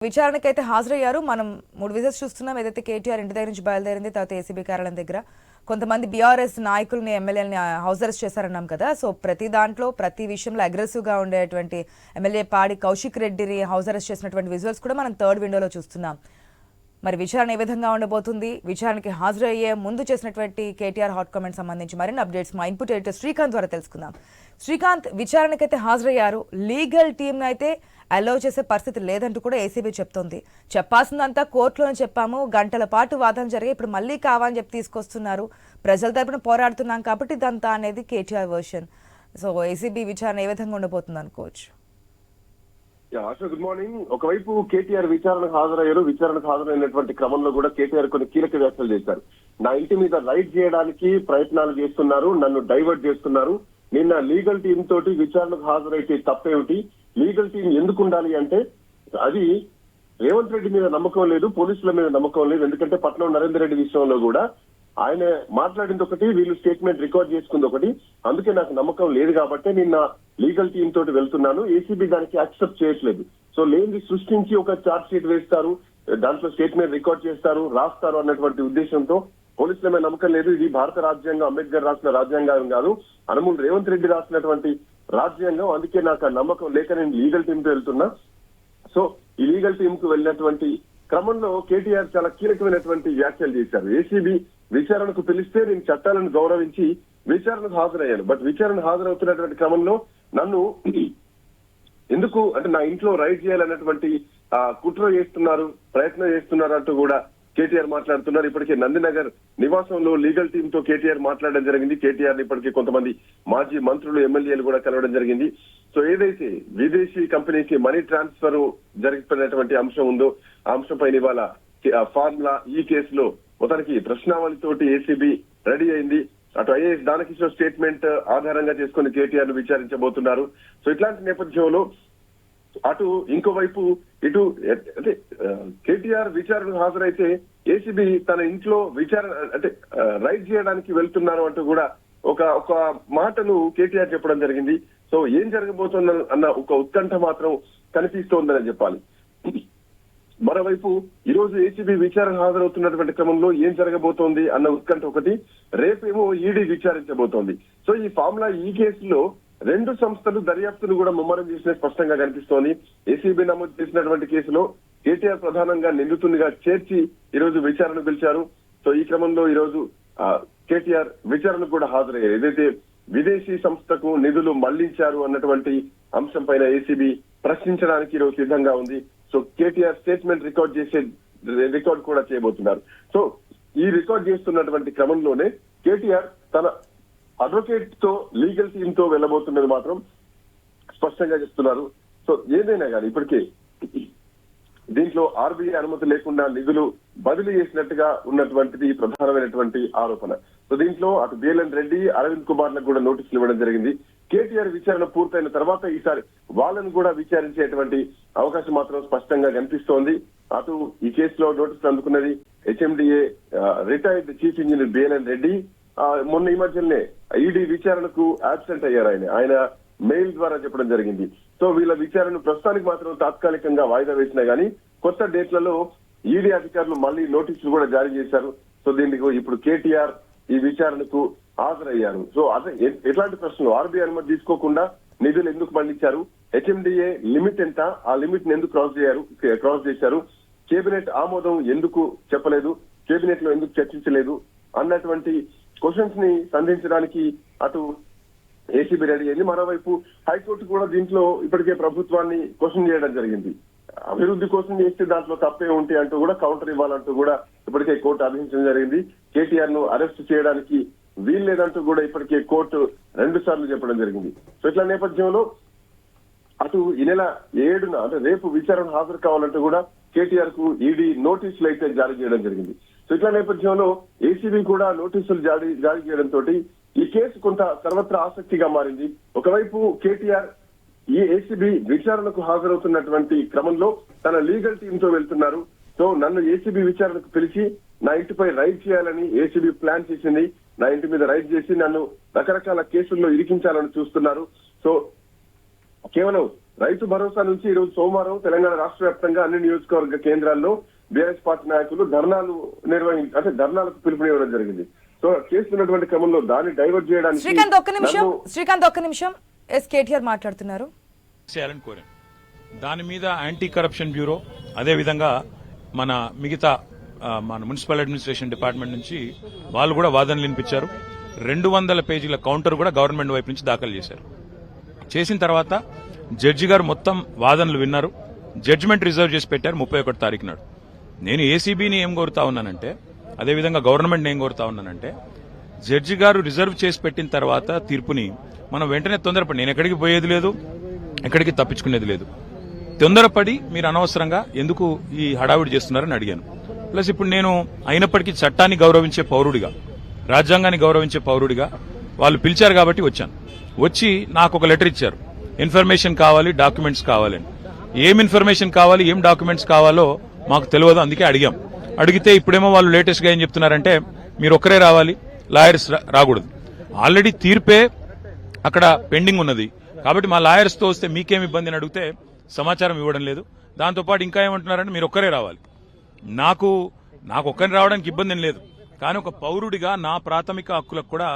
విచారణకైతే హాజరయ్యారు. మనం 3 విజిట్స్ చూస్తున్నాం. ఏదైతే కేటీఆర్ ఇంటి దగ్గర నుంచి బయలుదేరింది, తర్వాత ఏసీబీ కార్యాలయం దగ్గర కొంతమంది బీఆర్ఎస్ నాయకుల్ని ఎమ్మెల్యేలని హౌస్ అరెస్ట్ చేశారన్నాం కదా. సో ప్రతి దాంట్లో ప్రతి విషయంలో అగ్రెసివ్గా ఉండేటువంటి ఎమ్మెల్యే పాడి కౌశిక్ రెడ్డిని హౌస్ అరెస్ట్ చేసినటువంటి విజువల్స్ కూడా మనం థర్డ్ విండోలో చూస్తున్నాం. మరి విచారణ ఏ విధంగా ఉండబోతుంది, విచారణకి హాజరయ్యే ముందు చేసినటువంటి కేటీఆర్ హాట్ కామెంట్ సంబంధించి మరిన్ని అప్డేట్స్ మా ఇన్పుట్ ఎడిటర్ శ్రీకాంత్ ద్వారా తెలుసుకుందాం. శ్రీకాంత్, విచారణకైతే హాజరయ్యారు. లీగల్ టీంని అయితే అలౌ చేసే పరిస్థితి లేదంటూ కూడా ఏసీబీ చెప్తోంది. చెప్పాల్సిందంతా కోర్టులోనే చెప్పాము, గంటల పాటు వాదన జరిగి ఇప్పుడు మళ్ళీ కావాలని చెప్పి తీసుకొస్తున్నారు. ప్రజల తరపున పోరాడుతున్నాం కాబట్టి ఇదంతా అనేది కేటీఆర్ వర్షన్. సో ఏసీబీ విచారణ ఏ విధంగా ఉండబోతుంది అనుకోవచ్చు? ఆశ, గుడ్ మార్నింగ్. ఒకవైపు కేటీఆర్ విచారణకు హాజరయ్యారు. విచారణకు హాజరైనటువంటి క్రమంలో కూడా కేటీఆర్ కొన్ని కీలక వ్యాఖ్యలు చేశారు. నా ఇంటి మీద రైడ్ చేయడానికి ప్రయత్నాలు చేస్తున్నారు, నన్ను డైవర్ట్ చేస్తున్నారు. నిన్న లీగల్ టీం తోటి విచారణకు హాజరైతే తప్పేమిటి, లీగల్ టీం ఎందుకు ఉండాలి అంటే అది రేవంత్ రెడ్డి మీద నమ్మకం లేదు, పోలీసుల మీద నమ్మకం లేదు. ఎందుకంటే పట్నం నరేందర్ రెడ్డి విషయంలో కూడా ఆయన మాట్లాడింది ఒకటి, వీళ్ళు స్టేట్మెంట్ రికార్డ్ చేసుకుంది ఒకటి. అందుకే నాకు నమ్మకం లేదు కాబట్టి నిన్న లీగల్ టీం తోటి వెళ్తున్నాను. ఏసీబీ దానికి యాక్సెప్ట్ చేయట్లేదు. సో లేని సృష్టించి ఒక ఛార్జ్ షీట్ వేస్తారు, దాంట్లో స్టేట్మెంట్ రికార్డ్ చేస్తారు, రాస్తారు అన్నటువంటి ఉద్దేశంతో పోలీసుల మీద నమ్మకం లేదు. ఇది భారత రాజ్యాంగం, అంబేద్కర్ రాసిన రాజ్యాంగం కాదు, అనుమూల్ రేవంత్ రెడ్డి రాసినటువంటి రాజ్యాంగం. అందుకే నాకు ఆ నమ్మకం లేక నేను లీగల్ టీం తో వెళ్తున్నా. సో ఈ లీగల్ టీం కు వెళ్ళినటువంటి క్రమంలో కేటీఆర్ చాలా కీలకమైనటువంటి వ్యాఖ్యలు చేశారు. ఏసీబీ విచారణకు పిలిస్తే నేను చట్టాలను గౌరవించి విచారణకు హాజరయ్యాను. బట్ విచారణ హాజరవుతున్నటువంటి క్రమంలో నన్ను ఎందుకు అంటే నా ఇంట్లో రైడ్ చేయాలన్నటువంటి కుట్ర చేస్తున్నారు, ప్రయత్నం చేస్తున్నారు అంటూ కూడా కేటీఆర్ మాట్లాడుతున్నారు. ఇప్పటికే నందినగర్ నివాసంలో లీగల్ టీం తో కేటీఆర్ మాట్లాడడం జరిగింది. కేటీఆర్ ఇప్పటికే కొంతమంది మాజీ మంత్రులు, ఎమ్మెల్యేలు కూడా కలవడం జరిగింది. సో ఏదైతే విదేశీ కంపెనీకి మనీ ట్రాన్స్ఫర్ జరిగిపోయినటువంటి అంశం ఉందో ఆ అంశంపై ఇవాళ ఫార్ములా ఈ కేసులో మొత్తానికి ప్రశ్నావళితోటి ఏసీబీ రెడీ అయింది. అటు ఐఏఎస్ దానకిషోర్ స్టేట్మెంట్ ఆధారంగా చేసుకుని కేటీఆర్ ను విచారించబోతున్నారు. సో ఇట్లాంటి నేపథ్యంలో అటు ఇంకోవైపు ఇటు అంటే కేటీఆర్ విచారణకు హాజరైతే ఏసీబీ తన ఇంట్లో విచారణ అంటే రైడ్ చేయడానికి వెళ్తున్నారు అంటూ కూడా ఒక మాటను కేటీఆర్ చెప్పడం జరిగింది. సో ఏం జరగబోతున్న అన్న ఒక ఉత్కంఠ మాత్రం కనిపిస్తోందని చెప్పాలి. మరోవైపు ఈ రోజు ఏసీబీ విచారణ హాజరవుతున్నటువంటి క్రమంలో ఏం జరగబోతోంది అన్న ఉత్కంఠ ఒకటి, రేపేమో ఈడీ విచారించబోతోంది. సో ఈ ఫార్ములా ఈ కేసులో రెండు సంస్థలు దర్యాప్తును కూడా ముమ్మరం చేసిన స్పష్టంగా కనిపిస్తోంది. ఏసీబీ నమోదు చేసినటువంటి కేసులో కేటీఆర్ ప్రధానంగా నిందితునిగా చేర్చి ఈ రోజు విచారణ పిలిచారు. సో ఈ క్రమంలో ఈ రోజు కేటీఆర్ విచారణకు కూడా హాజరయ్యారు. ఏదైతే విదేశీ సంస్థకు నిధులు మళ్లించారు అన్నటువంటి అంశం పైన ఏసీబీ ప్రశ్నించడానికి ఈరోజు సిద్ధంగా ఉంది. సో కేటీఆర్ స్టేట్మెంట్ రికార్డ్ కూడా చేయబోతున్నారు. సో ఈ రికార్డ్ చేస్తున్నటువంటి క్రమంలోనే కేటీఆర్ తన అడ్వకేట్ తో లీగల్ టీమ్ తో వెళ్ళబోతున్నది మాత్రం స్పష్టంగా చెప్తున్నారు. సో ఏదైనా కానీ ఇప్పటికే దీంట్లో ఆర్బీఐ అనుమతి లేకుండా నిధులు బదిలీ చేసినట్టుగా ఉన్నటువంటిది ప్రధానమైనటువంటి ఆరోపణ. సో దీంట్లో అటు బిఎల్ఎన్ రెడ్డి, అరవింద్ కుమార్ లకు కూడా నోటీసులు ఇవ్వడం జరిగింది. కేటీఆర్ విచారణ పూర్తయిన తర్వాత ఈసారి వాళ్ళను కూడా విచారించేటువంటి అవకాశం మాత్రం స్పష్టంగా కనిపిస్తోంది. అటు ఈ కేసులో నోటీసులు అందుకున్నది HMDA retired chief engineer BLN Reddy. మొన్న ఈ మధ్యనే ఈడీ విచారణకు అబ్సెంట్ అయ్యారు. ఆయన మెయిల్ ద్వారా చెప్పడం జరిగింది. సో వీళ్ళ విచారణ ప్రస్తుతానికి మాత్రం తాత్కాలికంగా వాయిదా వేసినా గానీ కొత్త డేట్లలో ఈడీ అధికారులు మళ్ళీ నోటీసులు కూడా జారీ చేశారు. సో దీనికి ఇప్పుడు కేటీఆర్ ఈ విచారణకు హాజరయ్యారు. సో అదే ఎట్లాంటి ప్రశ్నలు, ఆర్బీఐ అనుమతి తీసుకోకుండా నిధులు ఎందుకు మళ్లించారు, హెచ్ఎండిఏ లిమిట్ ఎంత, ఆ లిమిట్ ని ఎందుకు క్రాస్ చేశారు, కేబినెట్ ఆమోదం ఎందుకు చెప్పలేదు, కేబినెట్ లో ఎందుకు చర్చించలేదు అన్నటువంటి క్వశ్చన్స్ ని సంధించడానికి అటు ఏసీబీ రెడీ అయింది. మరోవైపు హైకోర్టు కూడా దీంట్లో ఇప్పటికే ప్రభుత్వాన్ని క్వశ్చన్ చేయడం జరిగింది. అభివృద్ధి కోసం చేస్తే దాంట్లో తప్పే ఉంటే అంటూ కూడా కౌంటర్ ఇవ్వాలంటూ కూడా ఇప్పటికే కోర్టు ఆదేశించడం జరిగింది. కేటీఆర్ ను అరెస్ట్ చేయడానికి వీల్లేదంటూ కూడా ఇప్పటికే కోర్టు 2 సార్లు చెప్పడం జరిగింది. సో ఇట్లా నేపథ్యంలో అటు ఈ నెల 7న అంటే రేపు విచారణ హాజరు కావాలంటూ కూడా కేటీఆర్ కు ఈడీ నోటీసులు అయితే జారీ చేయడం జరిగింది. సో ఇట్లా నేపథ్యంలో ఏసీబీ కూడా నోటీసులు జారీ చేయడంతో ఈ కేసు కొంత సర్వత్రా ఆసక్తిగా మారింది. ఒకవైపు కేటీఆర్ ఈ ఏసీబీ విచారణకు హాజరవుతున్నటువంటి క్రమంలో తన లీగల్ టీమ్ తో వెళ్తున్నారు. సో నన్ను ఏసీబీ విచారణకు పిలిచి నా ఇంటిపై రైడ్ చేయాలని ఏసీబీ ప్లాన్ చేసింది. నా ఇంటి మీద రైడ్ చేసి నన్ను రకరకాల కేసుల్లో ఇరికించాలని చూస్తున్నారు. సో కేవలం రైతు భరోసా నుంచి ఈ రోజు సోమవారం తెలంగాణ రాష్ట్ర వ్యాప్తంగా అన్ని నియోజకవర్గ కేంద్రాల్లో బీఆర్ఎస్ పార్టీ నాయకులు ధర్నాలకు పిలుపునివ్వడం జరిగింది. సో చేస్తున్నటువంటి క్రమంలో దాన్ని డైవర్ట్ చేయడానికి శ్రీకాంత్ ఒక్క నిమిషం ఎస్ కేటీఆర్ మాట్లాడుతున్నారు. చేయాలని కోరాను. దాని మీద యాంటీ కరప్షన్ బ్యూరో అదేవిధంగా మన మిగతా మన మున్సిపల్ అడ్మినిస్ట్రేషన్ డిపార్ట్మెంట్ నుంచి వాళ్ళు కూడా వాదనలు వినిపించారు. 200 పేజీల కౌంటర్ కూడా గవర్నమెంట్ వైపు నుంచి దాఖలు చేశారు. చేసిన తర్వాత జడ్జి గారు మొత్తం వాదనలు విన్నారు. జడ్జిమెంట్ రిజర్వ్ చేసి పెట్టారు 31 తారీఖు నాడు. నేను ఏసీబీని ఏం కోరుతా ఉన్నానంటే, అదేవిధంగా గవర్నమెంట్ ఏం కోరుతా ఉన్నానంటే, జడ్జి గారు రిజర్వ్ చేసి పెట్టిన తర్వాత తీర్పుని మనం వెంటనే తొందరపడి, నేను ఎక్కడికి పోయేది లేదు, ఎక్కడికి తప్పించుకునేది లేదు, తొందరపడి మీరు అనవసరంగా ఎందుకు ఈ హడావిడి చేస్తున్నారని అడిగాను. ప్లస్ ఇప్పుడు నేను అయినప్పటికీ చట్టాన్ని గౌరవించే పౌరుడిగా, రాజ్యాంగాన్ని గౌరవించే పౌరుడిగా వాళ్ళు పిలిచారు కాబట్టి వచ్చాను. వచ్చి నాకు ఒక లెటర్ ఇచ్చారు, ఇన్ఫర్మేషన్ కావాలి, డాక్యుమెంట్స్ కావాలని. ఏం ఇన్ఫర్మేషన్ కావాలి, ఏం డాక్యుమెంట్స్ కావాలో మాకు తెలియదు, అందుకే అడిగాం. అడిగితే ఇప్పుడేమో వాళ్ళు లేటెస్ట్ గా ఏం చెప్తున్నారంటే, మీరు ఒక్కరే రావాలి, లాయర్స్ రాకూడదు. ఆల్రెడీ తీర్పే అక్కడ పెండింగ్ ఉన్నది కాబట్టి మా లాయర్స్ తో వస్తే మీకేం ఇబ్బంది అని అడిగితే సమాచారం ఇవ్వడం లేదు. దాంతోపాటు ఇంకా ఏమంటున్నారంటే మీరు ఒక్కరే రావాలి. నాకు ఒక్కరిని రావడానికి ఇబ్బంది ఏం లేదు, కానీ ఒక పౌరుడిగా నా ప్రాథమిక హక్కులకు కూడా